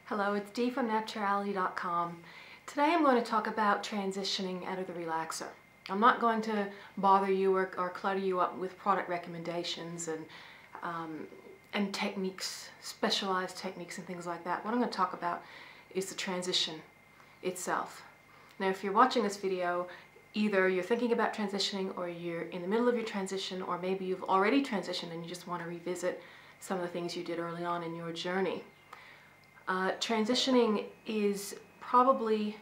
Hello, it's Dee from Nappturality.com. Today I'm going to talk about transitioning out of the relaxer. I'm not going to bother you or clutter you up with product recommendations and techniques, specialized techniques and things like that. What I'm going to talk about is the transition itself. Now, if you're watching this video, either you're thinking about transitioning or you're in the middle of your transition, or maybe you've already transitioned and you just want to revisit some of the things you did early on in your journey. Transitioning is probably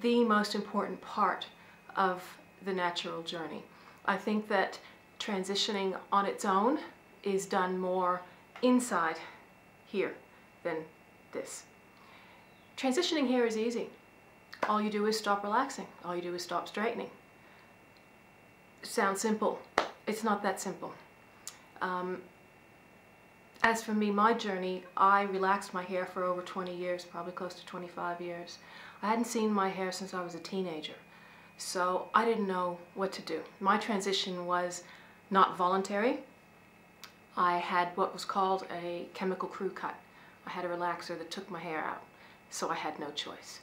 the most important part of the natural journey. I think that transitioning on its own is done more inside here than this. Transitioning here is easy. All you do is stop relaxing. All you do is stop straightening. Sounds simple. It's not that simple. As for me, my journey, I relaxed my hair for over 20 years, probably close to 25 years. I hadn't seen my hair since I was a teenager, so I didn't know what to do. My transition was not voluntary. I had what was called a chemical crew cut. I had a relaxer that took my hair out, so I had no choice.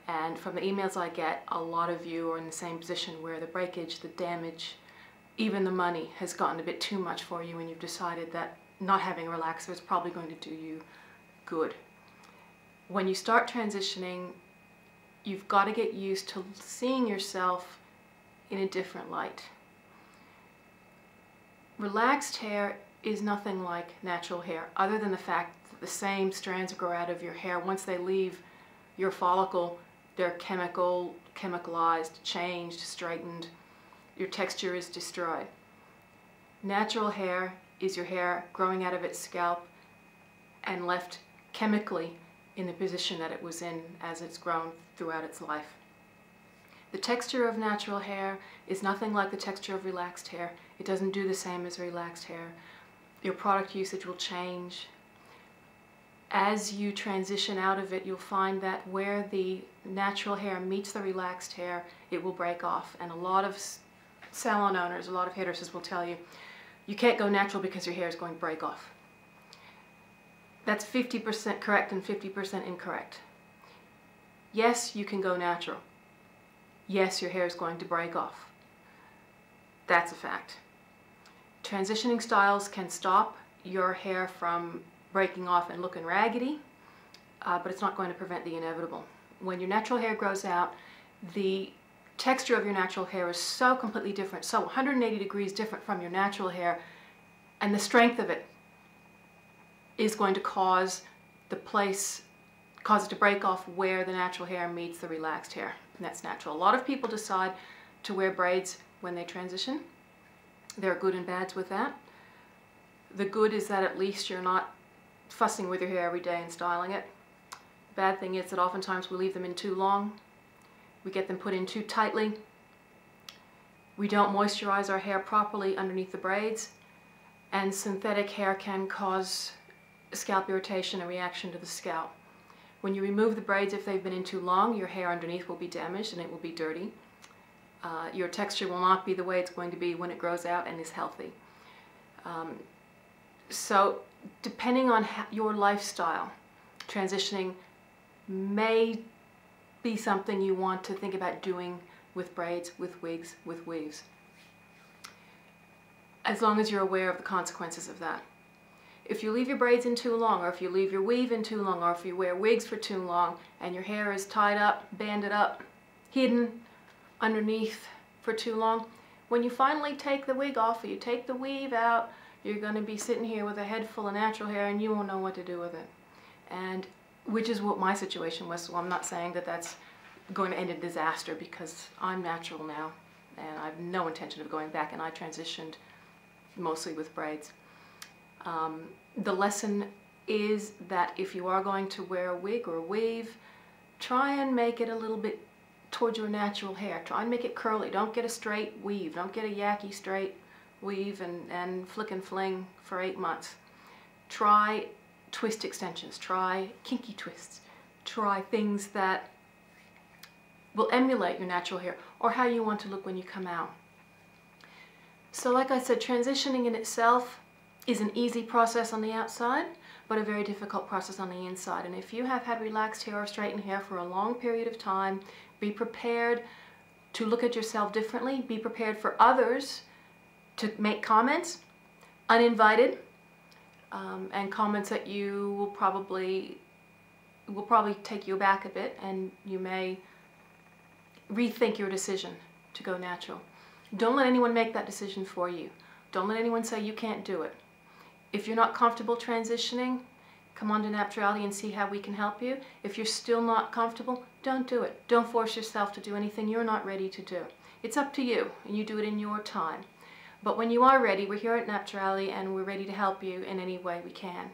And from the emails I get, a lot of you are in the same position where the breakage, the damage, even the money has gotten a bit too much for you, and you've decided that not having a relaxer is probably going to do you good. When you start transitioning, you've got to get used to seeing yourself in a different light. Relaxed hair is nothing like natural hair, other than the fact that the same strands grow out of your hair. Once they leave your follicle, they're chemicalized, changed, straightened. Your texture is destroyed. Natural hair is your hair growing out of its scalp and left chemically in the position that it was in as it's grown throughout its life. The texture of natural hair is nothing like the texture of relaxed hair. It doesn't do the same as relaxed hair. Your product usage will change. As you transition out of it, you'll find that where the natural hair meets the relaxed hair, it will break off. And a lot of salon owners, a lot of hairdressers will tell you, you can't go natural because your hair is going to break off. That's 50% correct and 50% incorrect. Yes, you can go natural. Yes, your hair is going to break off. That's a fact. Transitioning styles can stop your hair from breaking off and looking raggedy, but it's not going to prevent the inevitable. When your natural hair grows out, the texture of your natural hair is so completely different, so 180 degrees different from your natural hair, and the strength of it is going to cause it to break off where the natural hair meets the relaxed hair, and that's natural. A lot of people decide to wear braids when they transition. There are good and bads with that. The good is that at least you're not fussing with your hair every day and styling it. The bad thing is that oftentimes we leave them in too long. We get them put in too tightly. We don't moisturize our hair properly underneath the braids, and synthetic hair can cause scalp irritation and reaction to the scalp. When you remove the braids, if they've been in too long, your hair underneath will be damaged and it will be dirty. Your texture will not be the way it's going to be when it grows out and is healthy. So depending on your lifestyle, transitioning may be something you want to think about doing with braids, with wigs, with weaves, as long as you're aware of the consequences of that. If you leave your braids in too long, or if you leave your weave in too long, or if you wear wigs for too long and your hair is tied up, banded up, hidden underneath for too long, when you finally take the wig off or you take the weave out, you're going to be sitting here with a head full of natural hair and you won't know what to do with it. And which is what my situation was, so I'm not saying that that's going to end in disaster, because I'm natural now and I have no intention of going back, and I transitioned mostly with braids. The lesson is that if you are going to wear a wig or a weave, try and make it a little bit towards your natural hair. Try and make it curly. Don't get a straight weave. Don't get a yucky straight weave and flick and fling for 8 months. Try twist extensions, try kinky twists, try things that will emulate your natural hair or how you want to look when you come out. So like I said, transitioning in itself is an easy process on the outside, but a very difficult process on the inside. And if you have had relaxed hair or straightened hair for a long period of time, be prepared to look at yourself differently. Be prepared for others to make comments, uninvited, and comments that you will probably take you aback a bit, and you may rethink your decision to go natural. Don't let anyone make that decision for you. Don't let anyone say you can't do it. If you're not comfortable transitioning, come on to Nappturality and see how we can help you. If you're still not comfortable, don't do it. Don't force yourself to do anything you're not ready to do. It's up to you, and you do it in your time. But when you are ready, we're here at Nappturality, and we're ready to help you in any way we can.